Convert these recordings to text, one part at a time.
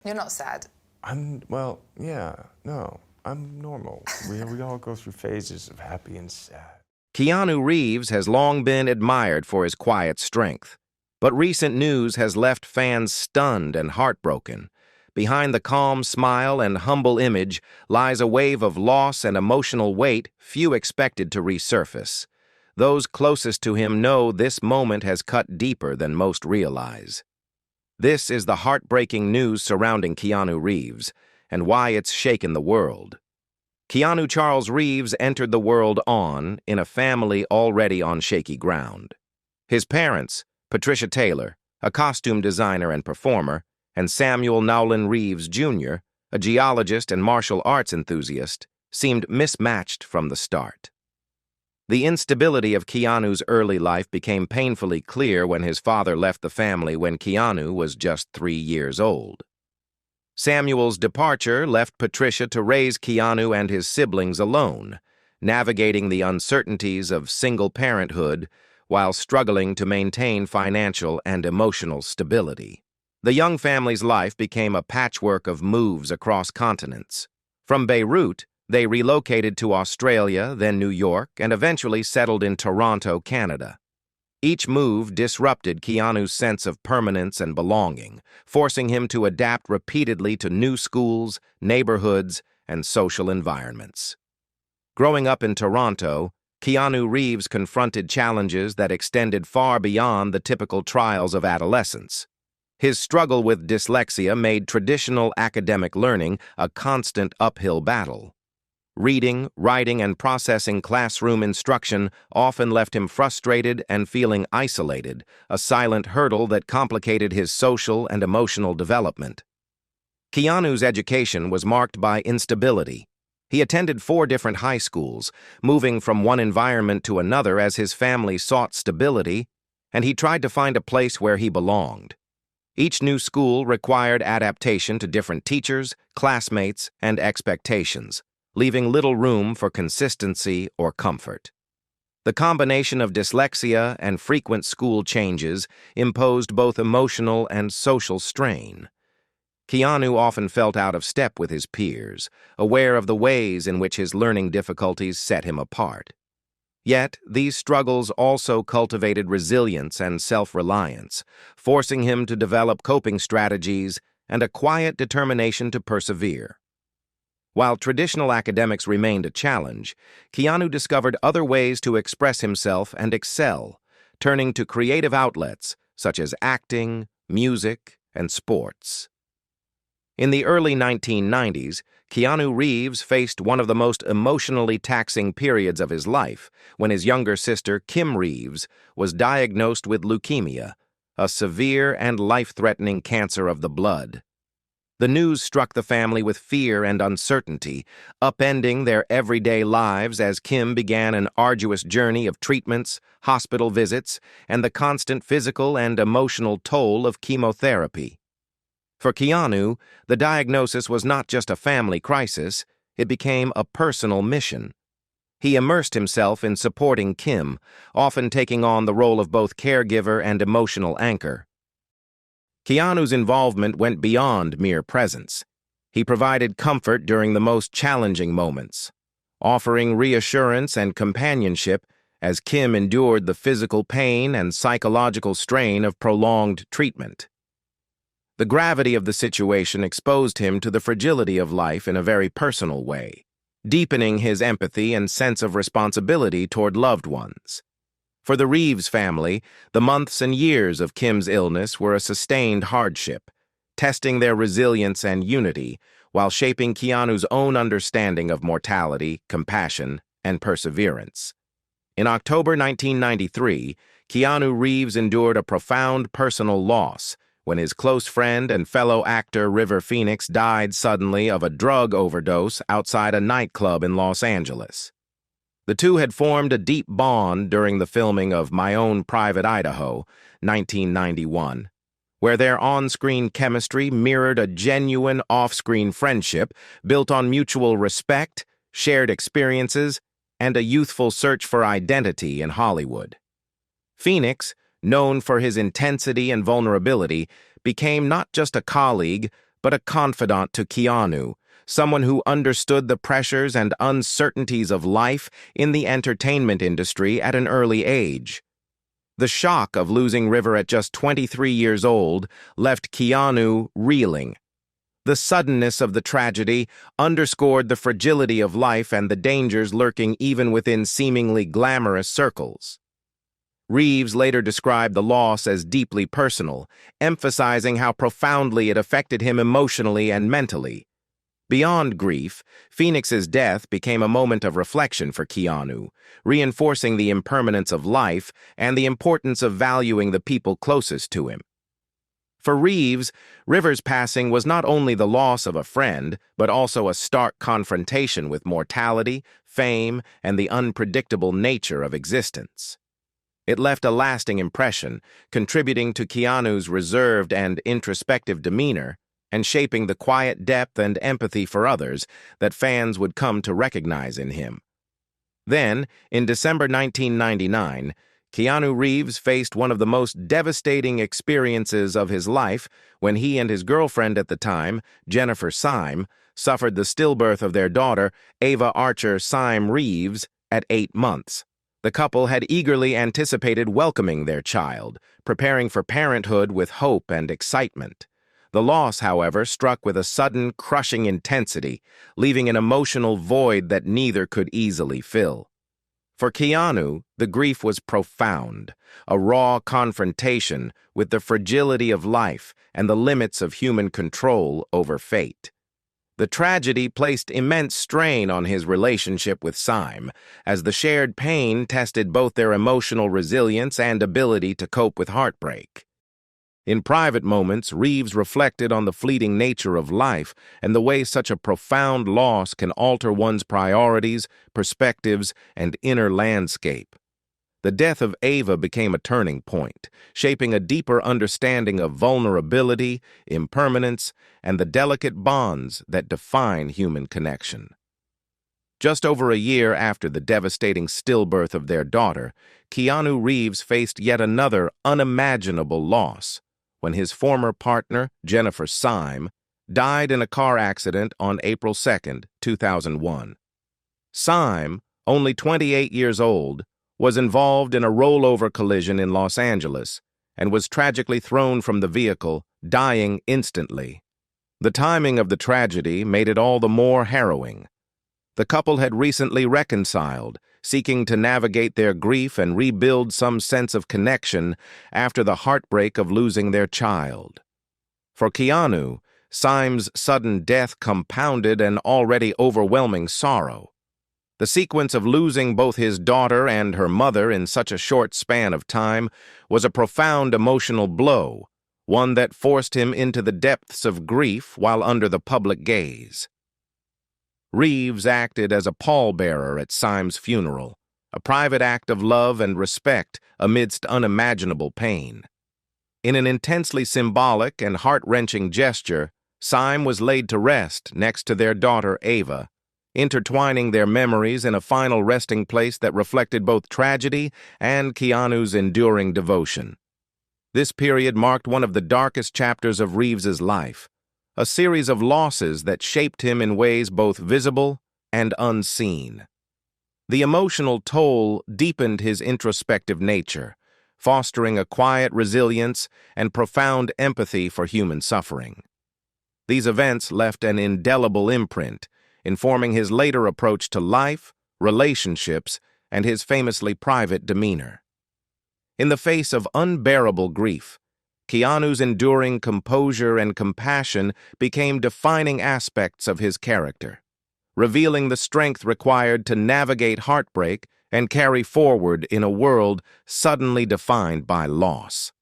You're not sad. Well, yeah, no, I'm normal. We all go through phases of happy and sad. Keanu Reeves has long been admired for his quiet strength, but recent news has left fans stunned and heartbroken. Behind the calm smile and humble image lies a wave of loss and emotional weight few expected to resurface. Those closest to him know this moment has cut deeper than most realize. This is the heartbreaking news surrounding Keanu Reeves and why it's shaken the world. Keanu Charles Reeves entered the world in a family already on shaky ground. His parents, Patricia Taylor, a costume designer and performer, and Samuel Nowlin Reeves Jr., a geologist and martial arts enthusiast, seemed mismatched from the start. The instability of Keanu's early life became painfully clear when his father left the family when Keanu was just 3 years old. Samuel's departure left Patricia to raise Keanu and his siblings alone, navigating the uncertainties of single parenthood while struggling to maintain financial and emotional stability. The young family's life became a patchwork of moves across continents. From Beirut, they relocated to Australia, then New York, and eventually settled in Toronto, Canada. Each move disrupted Keanu's sense of permanence and belonging, forcing him to adapt repeatedly to new schools, neighborhoods, and social environments. Growing up in Toronto, Keanu Reeves confronted challenges that extended far beyond the typical trials of adolescence. His struggle with dyslexia made traditional academic learning a constant uphill battle. Reading, writing, and processing classroom instruction often left him frustrated and feeling isolated, a silent hurdle that complicated his social and emotional development. Keanu's education was marked by instability. He attended 4 different high schools, moving from one environment to another as his family sought stability, and he tried to find a place where he belonged. Each new school required adaptation to different teachers, classmates, and expectations, leaving little room for consistency or comfort. The combination of dyslexia and frequent school changes imposed both emotional and social strain. Keanu often felt out of step with his peers, aware of the ways in which his learning difficulties set him apart. Yet, these struggles also cultivated resilience and self-reliance, forcing him to develop coping strategies and a quiet determination to persevere. While traditional academics remained a challenge, Keanu discovered other ways to express himself and excel, turning to creative outlets such as acting, music, and sports. In the early 1990s, Keanu Reeves faced one of the most emotionally taxing periods of his life when his younger sister, Kim Reeves, was diagnosed with leukemia, a severe and life-threatening cancer of the blood. The news struck the family with fear and uncertainty, upending their everyday lives as Kim began an arduous journey of treatments, hospital visits, and the constant physical and emotional toll of chemotherapy. For Keanu, the diagnosis was not just a family crisis, it became a personal mission. He immersed himself in supporting Kim, often taking on the role of both caregiver and emotional anchor. Keanu's involvement went beyond mere presence. He provided comfort during the most challenging moments, offering reassurance and companionship as Kim endured the physical pain and psychological strain of prolonged treatment. The gravity of the situation exposed him to the fragility of life in a very personal way, deepening his empathy and sense of responsibility toward loved ones. For the Reeves family, the months and years of Kim's illness were a sustained hardship, testing their resilience and unity while shaping Keanu's own understanding of mortality, compassion, and perseverance. In October 1993, Keanu Reeves endured a profound personal loss when his close friend and fellow actor River Phoenix died suddenly of a drug overdose outside a nightclub in Los Angeles. The two had formed a deep bond during the filming of My Own Private Idaho, 1991, where their on-screen chemistry mirrored a genuine off-screen friendship built on mutual respect, shared experiences, and a youthful search for identity in Hollywood. Phoenix, known for his intensity and vulnerability, became not just a colleague, but a confidant to Keanu, someone who understood the pressures and uncertainties of life in the entertainment industry at an early age. The shock of losing River at just 23 years old left Keanu reeling. The suddenness of the tragedy underscored the fragility of life and the dangers lurking even within seemingly glamorous circles. Reeves later described the loss as deeply personal, emphasizing how profoundly it affected him emotionally and mentally. Beyond grief, Phoenix's death became a moment of reflection for Keanu, reinforcing the impermanence of life and the importance of valuing the people closest to him. For Reeves, River's passing was not only the loss of a friend, but also a stark confrontation with mortality, fame, and the unpredictable nature of existence. It left a lasting impression, contributing to Keanu's reserved and introspective demeanor, and shaping the quiet depth and empathy for others that fans would come to recognize in him. Then, in December 1999, Keanu Reeves faced one of the most devastating experiences of his life when he and his girlfriend at the time, Jennifer Syme, suffered the stillbirth of their daughter, Ava Archer Syme Reeves, at 8 months. The couple had eagerly anticipated welcoming their child, preparing for parenthood with hope and excitement. The loss, however, struck with a sudden, crushing intensity, leaving an emotional void that neither could easily fill. For Keanu, the grief was profound, a raw confrontation with the fragility of life and the limits of human control over fate. The tragedy placed immense strain on his relationship with Syme, as the shared pain tested both their emotional resilience and ability to cope with heartbreak. In private moments, Reeves reflected on the fleeting nature of life and the way such a profound loss can alter one's priorities, perspectives, and inner landscape. The death of Ava became a turning point, shaping a deeper understanding of vulnerability, impermanence, and the delicate bonds that define human connection. Just over a year after the devastating stillbirth of their daughter, Keanu Reeves faced yet another unimaginable loss, when his former partner, Jennifer Syme, died in a car accident on April 2, 2001. Syme, only 28 years old, was involved in a rollover collision in Los Angeles and was tragically thrown from the vehicle, dying instantly. The timing of the tragedy made it all the more harrowing. The couple had recently reconciled, seeking to navigate their grief and rebuild some sense of connection after the heartbreak of losing their child. For Keanu, Syme's sudden death compounded an already overwhelming sorrow. The sequence of losing both his daughter and her mother in such a short span of time was a profound emotional blow, one that forced him into the depths of grief while under the public gaze. Reeves acted as a pallbearer at Syme's funeral, a private act of love and respect amidst unimaginable pain. In an intensely symbolic and heart-wrenching gesture, Syme was laid to rest next to their daughter Ava, intertwining their memories in a final resting place that reflected both tragedy and Keanu's enduring devotion. This period marked one of the darkest chapters of Reeves's life, a series of losses that shaped him in ways both visible and unseen. The emotional toll deepened his introspective nature, fostering a quiet resilience and profound empathy for human suffering. These events left an indelible imprint, informing his later approach to life, relationships, and his famously private demeanor. In the face of unbearable grief, Keanu's enduring composure and compassion became defining aspects of his character, revealing the strength required to navigate heartbreak and carry forward in a world suddenly defined by loss.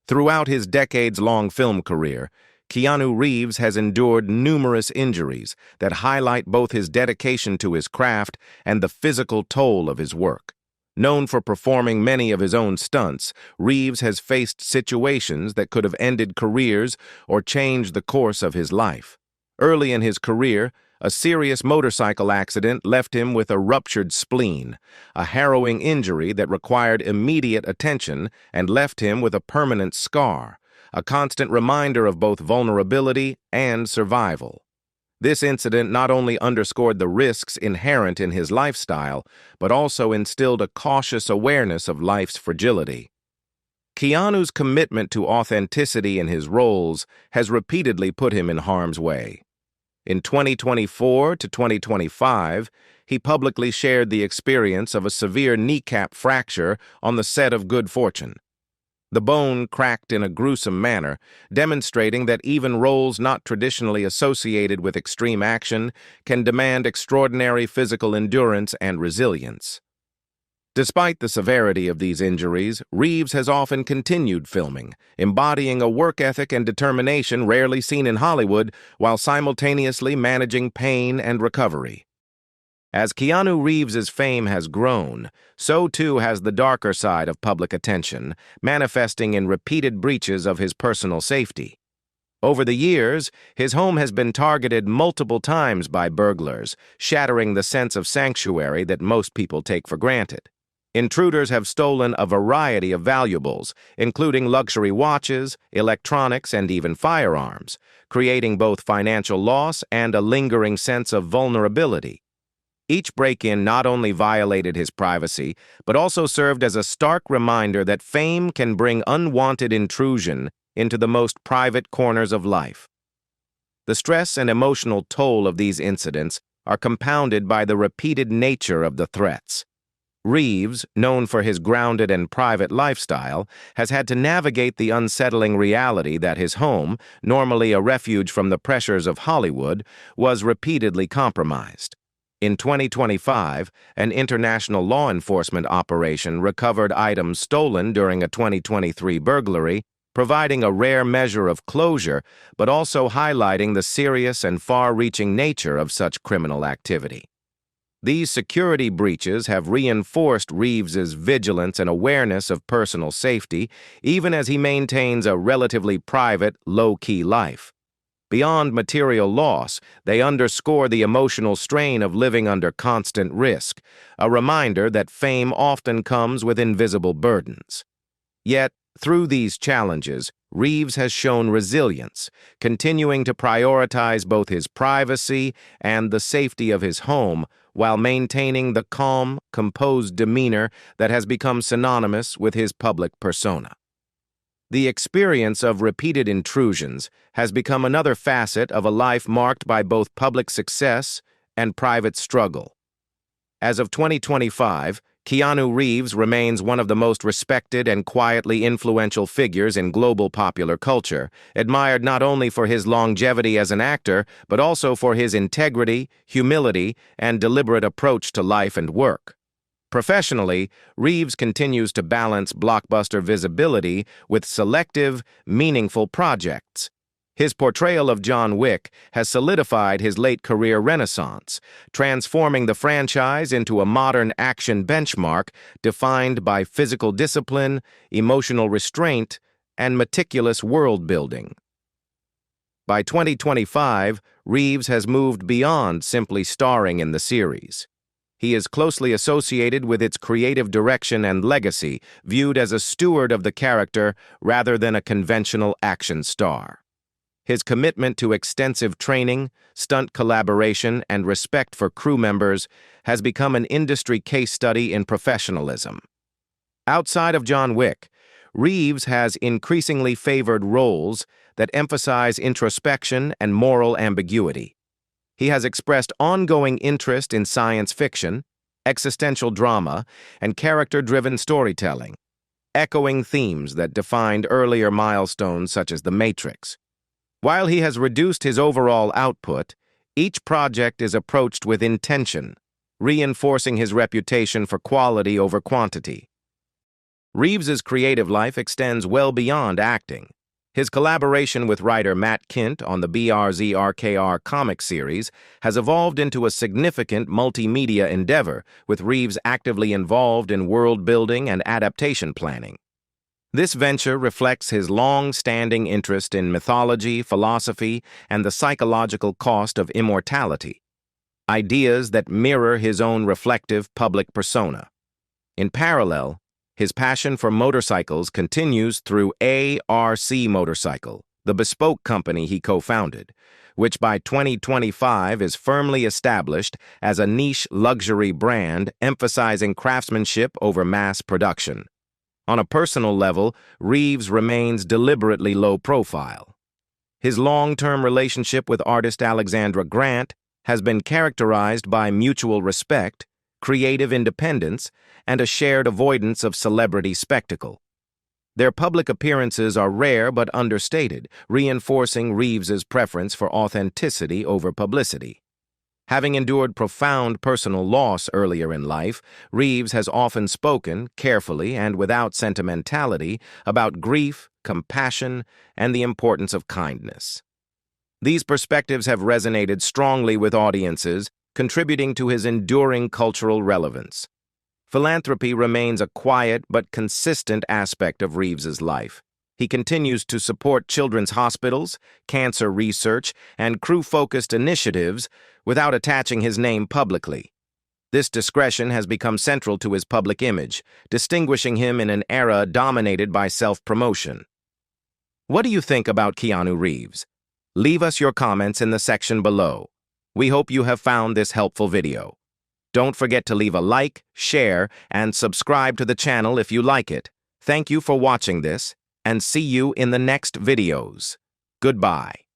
Throughout his decades-long film career, Keanu Reeves has endured numerous injuries that highlight both his dedication to his craft and the physical toll of his work. Known for performing many of his own stunts, Reeves has faced situations that could have ended careers or changed the course of his life. Early in his career, a serious motorcycle accident left him with a ruptured spleen, a harrowing injury that required immediate attention and left him with a permanent scar, a constant reminder of both vulnerability and survival. This incident not only underscored the risks inherent in his lifestyle, but also instilled a cautious awareness of life's fragility. Keanu's commitment to authenticity in his roles has repeatedly put him in harm's way. In 2024 to 2025, he publicly shared the experience of a severe kneecap fracture on the set of Good Fortune. The bone cracked in a gruesome manner, demonstrating that even roles not traditionally associated with extreme action can demand extraordinary physical endurance and resilience. Despite the severity of these injuries, Reeves has often continued filming, embodying a work ethic and determination rarely seen in Hollywood while simultaneously managing pain and recovery. As Keanu Reeves's fame has grown, so too has the darker side of public attention, manifesting in repeated breaches of his personal safety. Over the years, his home has been targeted multiple times by burglars, shattering the sense of sanctuary that most people take for granted. Intruders have stolen a variety of valuables, including luxury watches, electronics, and even firearms, creating both financial loss and a lingering sense of vulnerability. Each break-in not only violated his privacy, but also served as a stark reminder that fame can bring unwanted intrusion into the most private corners of life. The stress and emotional toll of these incidents are compounded by the repeated nature of the threats. Reeves, known for his grounded and private lifestyle, has had to navigate the unsettling reality that his home, normally a refuge from the pressures of Hollywood, was repeatedly compromised. In 2025, an international law enforcement operation recovered items stolen during a 2023 burglary, providing a rare measure of closure, but also highlighting the serious and far-reaching nature of such criminal activity. These security breaches have reinforced Reeves's vigilance and awareness of personal safety, even as he maintains a relatively private, low-key life. Beyond material loss, they underscore the emotional strain of living under constant risk, a reminder that fame often comes with invisible burdens. Yet, through these challenges, Reeves has shown resilience, continuing to prioritize both his privacy and the safety of his home while maintaining the calm, composed demeanor that has become synonymous with his public persona. The experience of repeated intrusions has become another facet of a life marked by both public success and private struggle. As of 2025, Keanu Reeves remains one of the most respected and quietly influential figures in global popular culture, admired not only for his longevity as an actor, but also for his integrity, humility, and deliberate approach to life and work. Professionally, Reeves continues to balance blockbuster visibility with selective, meaningful projects. His portrayal of John Wick has solidified his late-career renaissance, transforming the franchise into a modern action benchmark defined by physical discipline, emotional restraint, and meticulous world-building. By 2025, Reeves has moved beyond simply starring in the series. He is closely associated with its creative direction and legacy, viewed as a steward of the character rather than a conventional action star. His commitment to extensive training, stunt collaboration, and respect for crew members has become an industry case study in professionalism. Outside of John Wick, Reeves has increasingly favored roles that emphasize introspection and moral ambiguity. He has expressed ongoing interest in science fiction, existential drama, and character-driven storytelling, echoing themes that defined earlier milestones such as The Matrix. While he has reduced his overall output, each project is approached with intention, reinforcing his reputation for quality over quantity. Reeves's creative life extends well beyond acting. His collaboration with writer Matt Kindt on the BRZRKR comic series has evolved into a significant multimedia endeavor, with Reeves actively involved in world-building and adaptation planning. This venture reflects his long-standing interest in mythology, philosophy, and the psychological cost of immortality, ideas that mirror his own reflective public persona. In parallel, His passion for motorcycles continues through ARC Motorcycle, the bespoke company he co-founded, which by 2025 is firmly established as a niche luxury brand emphasizing craftsmanship over mass production. On a personal level, Reeves remains deliberately low profile. His long-term relationship with artist Alexandra Grant has been characterized by mutual respect, creative independence, and a shared avoidance of celebrity spectacle. Their public appearances are rare but understated, reinforcing Reeves's preference for authenticity over publicity. Having endured profound personal loss earlier in life, Reeves has often spoken, carefully and without sentimentality, about grief, compassion, and the importance of kindness. These perspectives have resonated strongly with audiences, contributing to his enduring cultural relevance. Philanthropy remains a quiet but consistent aspect of Reeves's life. He continues to support children's hospitals, cancer research, and crew-focused initiatives without attaching his name publicly. This discretion has become central to his public image, distinguishing him in an era dominated by self-promotion. What do you think about Keanu Reeves? Leave us your comments in the section below. We hope you have found this helpful video. Don't forget to leave a like, share, and subscribe to the channel if you like it. Thank you for watching this, and see you in the next videos. Goodbye.